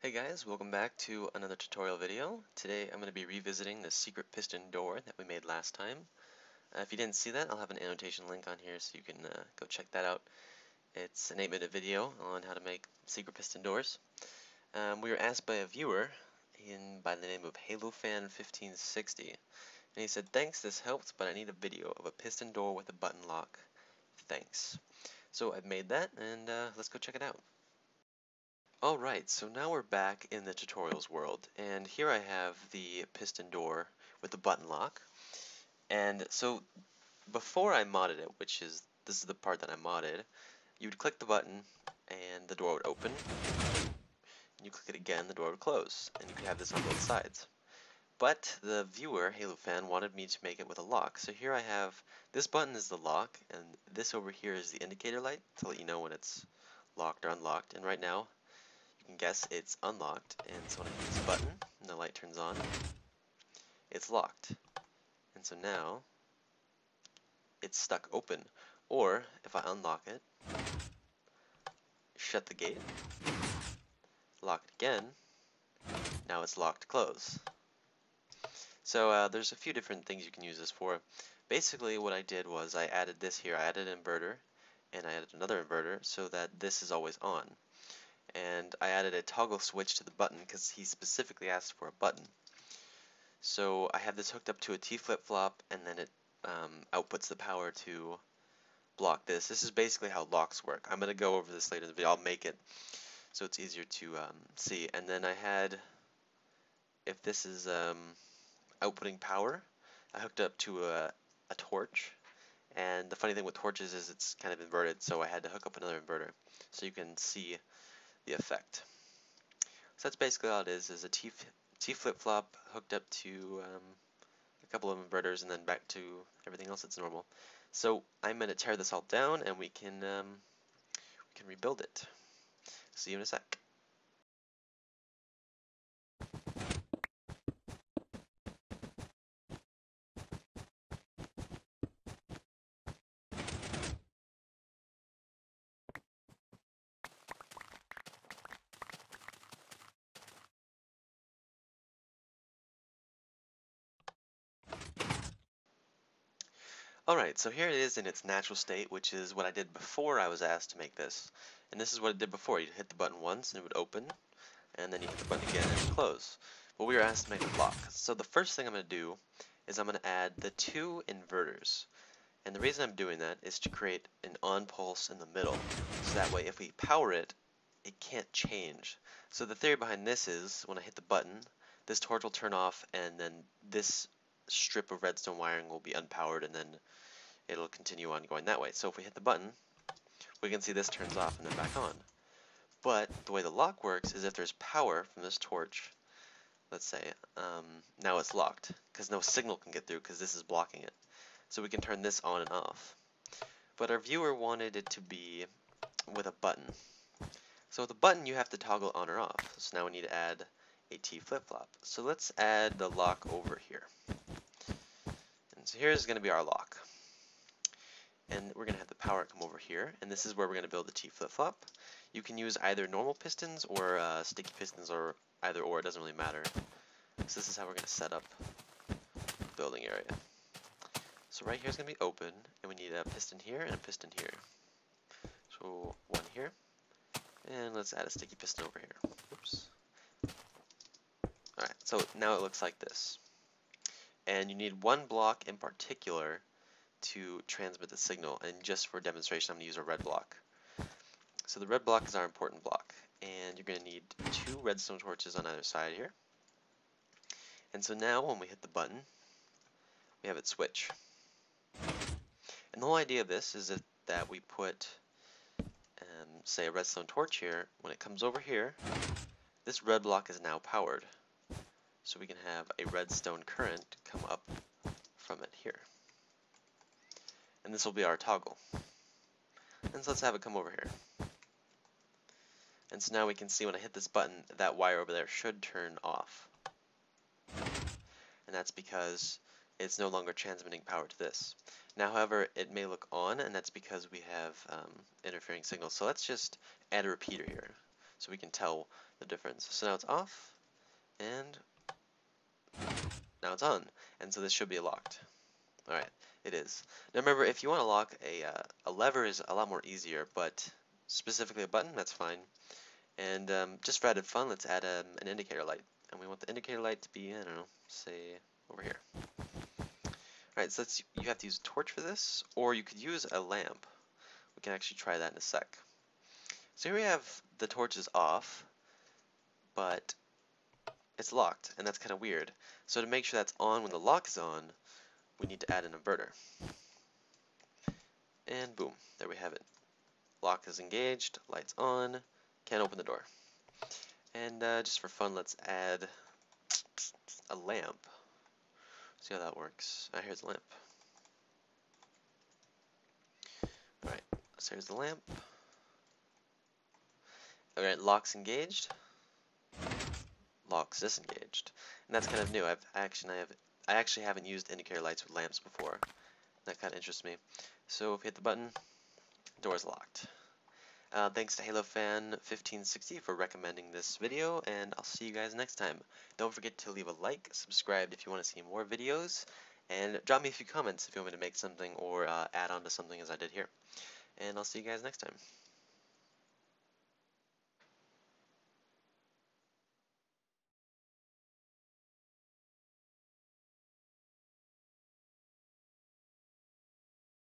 Hey guys, welcome back to another tutorial video. Today I'm going to be revisiting the secret piston door that we made last time. If you didn't see that, I'll have an annotation link on here so you can go check that out. It's an 8-minute video on how to make secret piston doors. We were asked by a viewer by the name of HaloFan1560, and he said, "Thanks, this helped, but I need a video of a piston door with a button lock. Thanks." So I've made that, and let's go check it out. Alright, so now we're back in the tutorials world, and here I have the piston door with the button lock. And so before I modded it, this is the part that I modded, you would click the button and the door would open, and you click it again, the door would close, and you could have this on both sides. But the viewer, HaloFan, wanted me to make it with a lock, so here I have, this button is the lock, and this over here is the indicator light to let you know when it's locked or unlocked, and right now, you can guess it's unlocked, and so when I hit this button and the light turns on, it's locked. And so now it's stuck open. Or if I unlock it, shut the gate, lock it again, now it's locked close. So there's a few different things you can use this for. Basically what I did was I added this here, I added an inverter, and I added another inverter so that this is always on. And I added a toggle switch to the button because he specifically asked for a button. So I have this hooked up to a T flip-flop, and then it outputs the power to block this. This is basically how locks work. I'm going to go over this later in the video. I'll make it so it's easier to see. And then I had, if this is outputting power, I hooked up to a torch. And the funny thing with torches is it's kind of inverted, so I had to hook up another inverter so you can see the effect. So that's basically all it is a T flip-flop hooked up to a couple of inverters and then back to everything else that's normal. So I'm going to tear this all down and we can rebuild it. See you in a sec. Alright, so here it is in its natural state, which is what I did before I was asked to make this. And this is what it did before. You'd hit the button once and it would open, and then you hit the button again and it would close. But we were asked to make a lock. So the first thing I'm going to do is I'm going to add the 2 inverters. And the reason I'm doing that is to create an on pulse in the middle. So that way if we power it, it can't change. So the theory behind this is when I hit the button, this torch will turn off and then this strip of redstone wiring will be unpowered and then it'll continue on going that way. So if we hit the button, we can see this turns off and then back on. But the way the lock works is if there's power from this torch, let's say, now it's locked because no signal can get through because this is blocking it. So we can turn this on and off. But our viewer wanted it to be with a button. So with a button you have to toggle on or off. So now we need to add a T flip-flop. So let's add the lock over here. And so here's going to be our lock. And we're going to have the power come over here, and this is where we're going to build the T flip-flop. You can use either normal pistons or sticky pistons or either or, it doesn't really matter. So this is how we're going to set up the building area. So right here is going to be open, and we need a piston here and a piston here. So one here, and let's add a sticky piston over here. Oops. Alright, so now it looks like this. And you need one block in particular to transmit the signal, and just for demonstration I'm going to use a red block. So the red block is our important block, and you're going to need 2 redstone torches on either side here. And so now when we hit the button, we have it switch. And the whole idea of this is that we put, say, a redstone torch here. When it comes over here, this red block is now powered. So we can have a redstone current come up from it here. And this will be our toggle. And so let's have it come over here. And so now we can see when I hit this button, that wire over there should turn off. And that's because it's no longer transmitting power to this. Now, however, it may look on, and that's because we have interfering signals. So let's just add a repeater here. so we can tell the difference. So now it's off, and now it's on, and so this should be locked. Alright, it is. Now remember, if you want to lock a lever is a lot more easier, but specifically a button, that's fine. And just for added fun, let's add an indicator light. And we want the indicator light to be, I don't know, say over here. Alright, so you have to use a torch for this, or you could use a lamp. We can actually try that in a sec. So here we have the torch is off, but it's locked, and that's kind of weird. So to make sure that's on when the lock is on, we need to add an inverter. And boom, there we have it. Lock is engaged, lights on, can't open the door. And just for fun, let's add a lamp. See how that works. Here's the lamp. Alright, so here's the lamp. Alright, lock's engaged. Lock's disengaged. And that's kind of new. I actually haven't used indicator lights with lamps before. That kind of interests me. So if you hit the button, door's locked. Thanks to HaloFan1560 for recommending this video, and I'll see you guys next time. Don't forget to leave a like, subscribe if you want to see more videos, and drop me a few comments if you want me to make something or add on to something as I did here. And I'll see you guys next time.